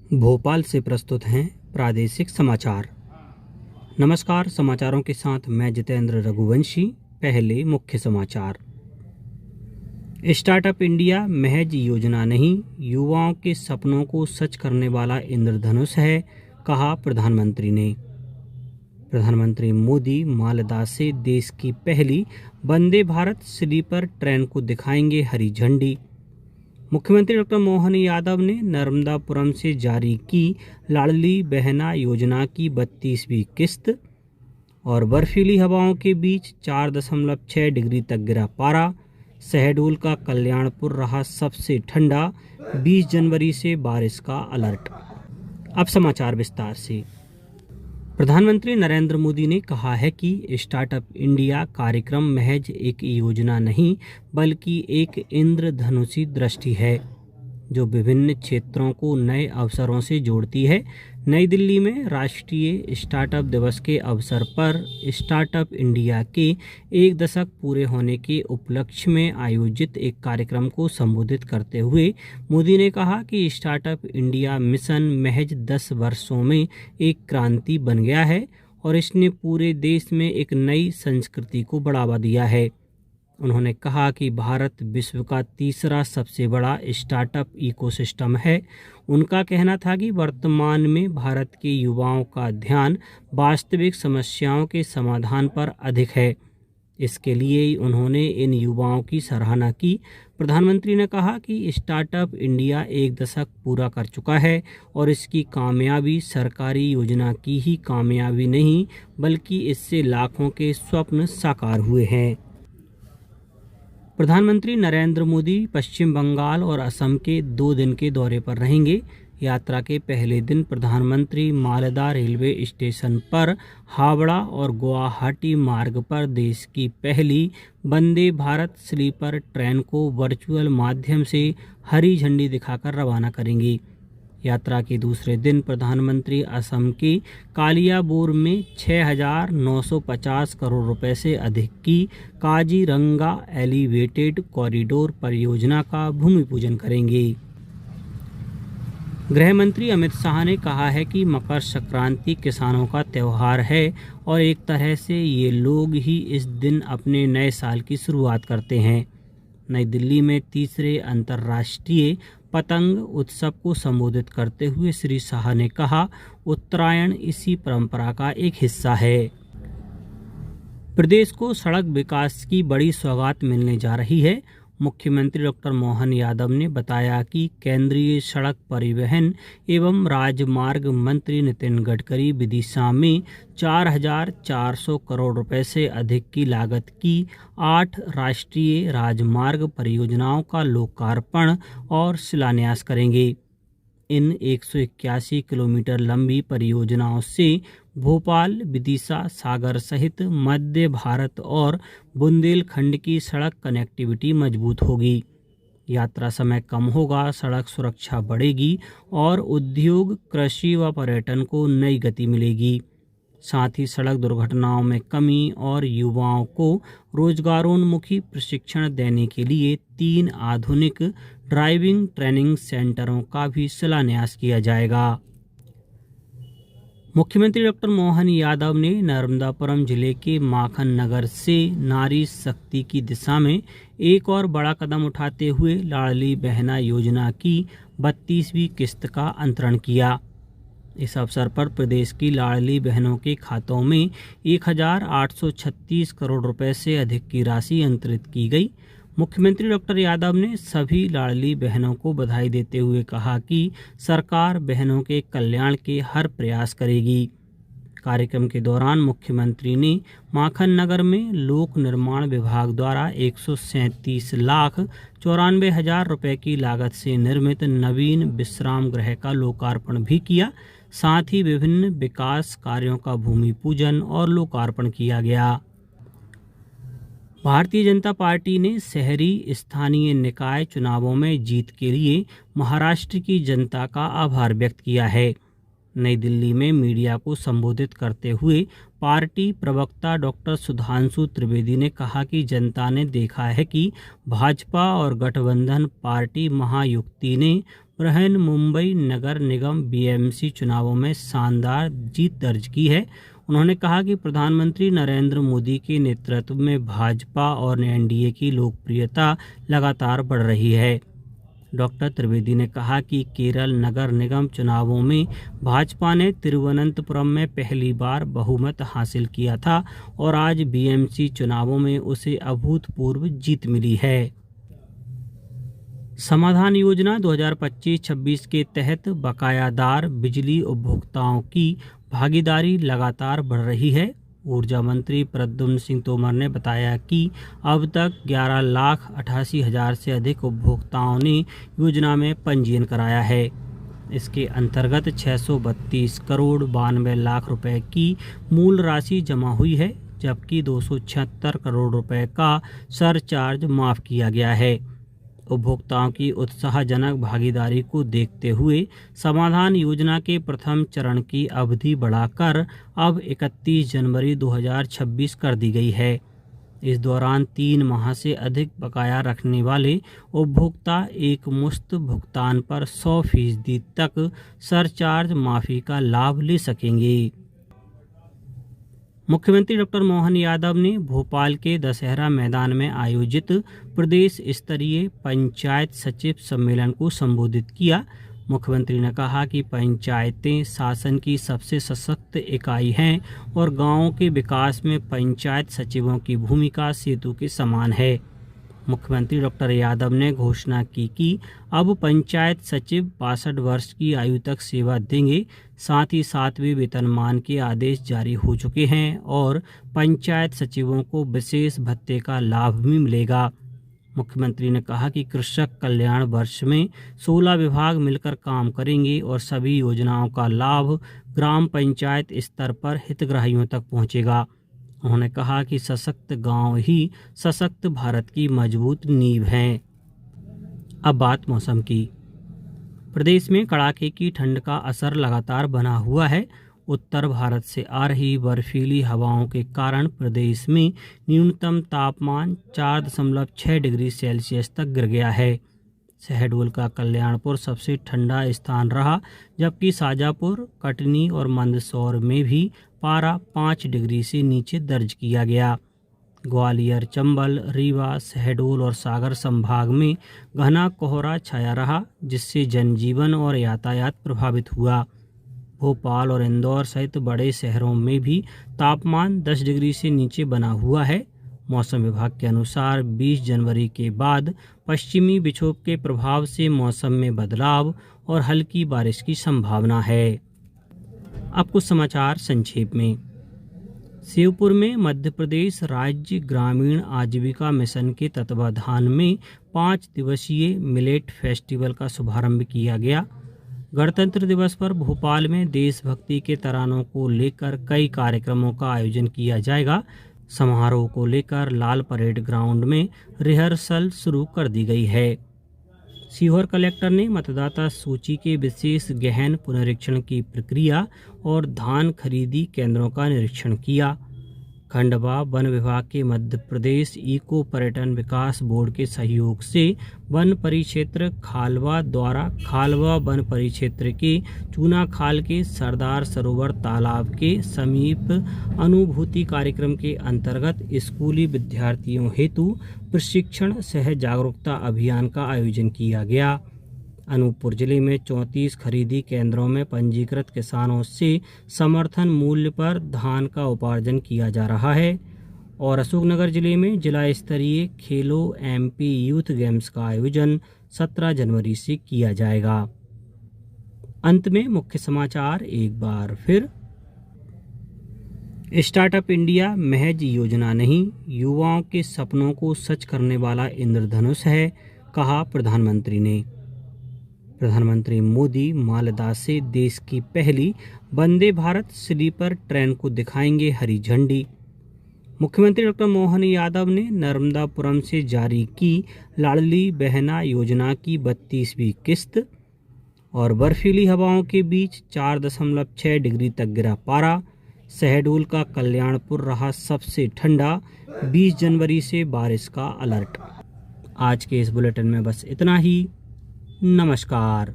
भोपाल से प्रस्तुत हैं प्रादेशिक समाचार। नमस्कार, समाचारों के साथ मैं जितेंद्र रघुवंशी। पहले मुख्य समाचार। स्टार्टअप इंडिया महज योजना नहीं, युवाओं के सपनों को सच करने वाला इंद्रधनुष है, कहा प्रधानमंत्री ने। प्रधानमंत्री मोदी मालदा से देश की पहली वंदे भारत स्लीपर ट्रेन को दिखाएंगे हरी झंडी। मुख्यमंत्री डॉक्टर मोहन यादव ने नर्मदापुरम से जारी की लाडली बहना योजना की 32वीं किस्त। और बर्फीली हवाओं के बीच 4.6 डिग्री तक गिरा पारा। शहडोल का कल्याणपुर रहा सबसे ठंडा। 20 जनवरी से बारिश का अलर्ट। अब समाचार विस्तार से। प्रधानमंत्री नरेंद्र मोदी ने कहा है कि स्टार्टअप इंडिया कार्यक्रम महज एक योजना नहीं बल्कि एक इंद्रधनुषी दृष्टि है जो विभिन्न क्षेत्रों को नए अवसरों से जोड़ती है। नई दिल्ली में राष्ट्रीय स्टार्टअप दिवस के अवसर पर स्टार्टअप इंडिया के 1 दशक पूरे होने के उपलक्ष्य में आयोजित एक कार्यक्रम को संबोधित करते हुए मोदी ने कहा कि स्टार्टअप इंडिया मिशन महज 10 वर्षों में एक क्रांति बन गया है और इसने पूरे देश में एक नई संस्कृति को बढ़ावा दिया है। उन्होंने कहा कि भारत विश्व का तीसरा सबसे बड़ा स्टार्टअप इकोसिस्टम है। उनका कहना था कि वर्तमान में भारत के युवाओं का ध्यान वास्तविक समस्याओं के समाधान पर अधिक है। इसके लिए उन्होंने इन युवाओं की सराहना की। प्रधानमंत्री ने कहा कि स्टार्टअप इंडिया 1 दशक पूरा कर चुका है और इसकी कामयाबी सरकारी योजना की ही कामयाबी नहीं बल्कि इससे लाखों के स्वप्न साकार हुए हैं। प्रधानमंत्री नरेंद्र मोदी पश्चिम बंगाल और असम के 2 दिन के दौरे पर रहेंगे। यात्रा के पहले दिन प्रधानमंत्री मालदा रेलवे स्टेशन पर हावड़ा और गुवाहाटी मार्ग पर देश की पहली वंदे भारत स्लीपर ट्रेन को वर्चुअल माध्यम से हरी झंडी दिखाकर रवाना करेंगी। यात्रा के दूसरे दिन प्रधानमंत्री असम के कालियाबोर में 6,950 करोड़ रुपए से अधिक की काजीरंगा एलिवेटेड कॉरिडोर परियोजना का भूमि पूजन करेंगे। गृह मंत्री अमित शाह ने कहा है कि मकर संक्रांति किसानों का त्यौहार है और एक तरह से ये लोग ही इस दिन अपने नए साल की शुरुआत करते हैं। नई दिल्ली में तीसरे अंतर्राष्ट्रीय पतंग उत्सव को संबोधित करते हुए श्री शाह ने कहा, उत्तरायण इसी परंपरा का एक हिस्सा है। प्रदेश को सड़क विकास की बड़ी सौगात मिलने जा रही है। मुख्यमंत्री डॉक्टर मोहन यादव ने बताया कि केंद्रीय सड़क परिवहन एवं राजमार्ग मंत्री नितिन गडकरी विदिशा में 4,400 करोड़ रुपए से अधिक की लागत की 8 राष्ट्रीय राजमार्ग परियोजनाओं का लोकार्पण और शिलान्यास करेंगे। इन 181 किलोमीटर लंबी परियोजनाओं से भोपाल, विदिशा, सागर सहित मध्य भारत और बुंदेलखंड की सड़क कनेक्टिविटी मजबूत होगी। यात्रा समय कम होगा, सड़क सुरक्षा बढ़ेगी और उद्योग, कृषि व पर्यटन को नई गति मिलेगी। साथ ही सड़क दुर्घटनाओं में कमी और युवाओं को रोजगारोन्मुखी प्रशिक्षण देने के लिए 3 आधुनिक ड्राइविंग ट्रेनिंग सेंटरों का भी शिलान्यास किया जाएगा। मुख्यमंत्री डॉक्टर मोहन यादव ने नर्मदापुरम जिले के माखन नगर से नारी शक्ति की दिशा में एक और बड़ा कदम उठाते हुए लाडली बहना योजना की 32वीं किस्त का अंतरण किया। इस अवसर पर प्रदेश की लाडली बहनों के खातों में 1,836 करोड़ रुपए से अधिक की राशि अंतरित की गई। मुख्यमंत्री डॉक्टर यादव ने सभी लाडली बहनों को बधाई देते हुए कहा कि सरकार बहनों के कल्याण के हर प्रयास करेगी। कार्यक्रम के दौरान मुख्यमंत्री ने माखन नगर में लोक निर्माण विभाग द्वारा 137,94,000 रुपए की लागत से निर्मित नवीन विश्राम गृह का लोकार्पण भी किया। साथ ही विभिन्न विकास कार्यों का भूमि पूजन और लोकार्पण किया गया। भारतीय जनता पार्टी ने शहरी स्थानीय निकाय चुनावों में जीत के लिए महाराष्ट्र की जनता का आभार व्यक्त किया है। नई दिल्ली में मीडिया को संबोधित करते हुए पार्टी प्रवक्ता डॉक्टर सुधांशु त्रिवेदी ने कहा कि जनता ने देखा है कि भाजपा और गठबंधन पार्टी महायुति ने मुंबई नगर निगम बीएमसी चुनावों में शानदार जीत दर्ज की है। उन्होंने कहा कि प्रधानमंत्री नरेंद्र मोदी के नेतृत्व में भाजपा और एनडीए की लोकप्रियता लगातार बढ़ रही है। डॉक्टर त्रिवेदी ने कहा कि केरल नगर निगम चुनावों में भाजपा ने तिरुवनंतपुरम में पहली बार बहुमत हासिल किया था और आज बीएमसी चुनावों में उसे अभूतपूर्व जीत मिली है। समाधान योजना 2025-26 के तहत बकायादार बिजली उपभोक्ताओं की भागीदारी लगातार बढ़ रही है। ऊर्जा मंत्री प्रद्युम्न सिंह तोमर ने बताया कि अब तक 11,88,000 से अधिक उपभोक्ताओं ने योजना में पंजीयन कराया है। इसके अंतर्गत 632 करोड़ 92 लाख रुपए की मूल राशि जमा हुई है, जबकि 276 करोड़ रुपए का सरचार्ज माफ किया गया है। उपभोक्ताओं की उत्साहजनक भागीदारी को देखते हुए समाधान योजना के प्रथम चरण की अवधि बढ़ाकर अब 31 जनवरी 2026 कर दी गई है। इस दौरान 3 माह से अधिक बकाया रखने वाले उपभोक्ता एक मुश्त भुगतान पर 100% तक सरचार्ज माफी का लाभ ले सकेंगे। मुख्यमंत्री डॉक्टर मोहन यादव ने भोपाल के दशहरा मैदान में आयोजित प्रदेश स्तरीय पंचायत सचिव सम्मेलन को संबोधित किया। मुख्यमंत्री ने कहा कि पंचायतें शासन की सबसे सशक्त इकाई हैं और गांवों के विकास में पंचायत सचिवों की भूमिका सेतु के समान है। मुख्यमंत्री डॉक्टर यादव ने घोषणा की कि अब पंचायत सचिव 62 वर्ष की आयु तक सेवा देंगे। साथ ही 7वें वेतनमान के आदेश जारी हो चुके हैं और पंचायत सचिवों को विशेष भत्ते का लाभ भी मिलेगा। मुख्यमंत्री ने कहा कि कृषक कल्याण वर्ष में 16 विभाग मिलकर काम करेंगे और सभी योजनाओं का लाभ ग्राम पंचायत स्तर पर हितग्राहियों तक पहुंचेगा। उन्होंने कहा कि सशक्त गांव ही सशक्त भारत की मजबूत नींव हैं। अब बात मौसम की। प्रदेश में कड़ाके की ठंड का असर लगातार बना हुआ है। उत्तर भारत से आ रही बर्फीली हवाओं के कारण प्रदेश में न्यूनतम तापमान 4.6 डिग्री सेल्सियस तक गिर गया है। शहडोल का कल्याणपुर सबसे ठंडा स्थान रहा, जबकि शाजापुर, कटनी और मंदसौर में भी पारा 5 डिग्री से नीचे दर्ज किया गया। ग्वालियर, चंबल, रीवा, शहडोल और सागर संभाग में घना कोहरा छाया रहा, जिससे जनजीवन और यातायात प्रभावित हुआ। भोपाल और इंदौर सहित बड़े शहरों में भी तापमान 10 डिग्री से नीचे बना हुआ है। मौसम विभाग के अनुसार 20 जनवरी के बाद पश्चिमी विक्षोभ के प्रभाव से मौसम में बदलाव और हल्की बारिश की संभावना है। अब कुछ समाचार संक्षेप में। शिवपुर में मध्य प्रदेश राज्य ग्रामीण आजीविका मिशन के तत्वाधान में 5 दिवसीय मिलेट फेस्टिवल का शुभारंभ किया गया। गणतंत्र दिवस पर भोपाल में देशभक्ति के तरानों को लेकर कई कार्यक्रमों का आयोजन किया जाएगा। समारोह को लेकर लाल परेड ग्राउंड में रिहर्सल शुरू कर दी गई है। सीहोर कलेक्टर ने मतदाता सूची के विशेष गहन पुनरीक्षण की प्रक्रिया और धान खरीदी केंद्रों का निरीक्षण किया। खंडवा वन विभाग के मध्य प्रदेश इको पर्यटन विकास बोर्ड के सहयोग से वन परिक्षेत्र खालवा द्वारा खालवा वन परिक्षेत्र के चूना खाल के सरदार सरोवर तालाब के समीप अनुभूति कार्यक्रम के अंतर्गत स्कूली विद्यार्थियों हेतु प्रशिक्षण सह जागरूकता अभियान का आयोजन किया गया। अनूपपुर जिले में 34 खरीदी केंद्रों में पंजीकृत किसानों से समर्थन मूल्य पर धान का उपार्जन किया जा रहा है। और अशोकनगर जिले में जिला स्तरीय खेलो एमपी यूथ गेम्स का आयोजन 17 जनवरी से किया जाएगा। अंत में मुख्य समाचार एक बार फिर। स्टार्टअप इंडिया महज योजना नहीं, युवाओं के सपनों को सच करने वाला इंद्रधनुष है, कहा प्रधानमंत्री ने। प्रधानमंत्री मोदी मालदा से देश की पहली वंदे भारत स्लीपर ट्रेन को दिखाएंगे हरी झंडी। मुख्यमंत्री डॉक्टर मोहन यादव ने नर्मदापुरम से जारी की लाडली बहना योजना की 32वीं किस्त। और बर्फीली हवाओं के बीच 4.6 डिग्री तक गिरा पारा। शहडोल का कल्याणपुर रहा सबसे ठंडा। 20 जनवरी से बारिश का अलर्ट। आज के इस बुलेटिन में बस इतना ही। नमस्कार।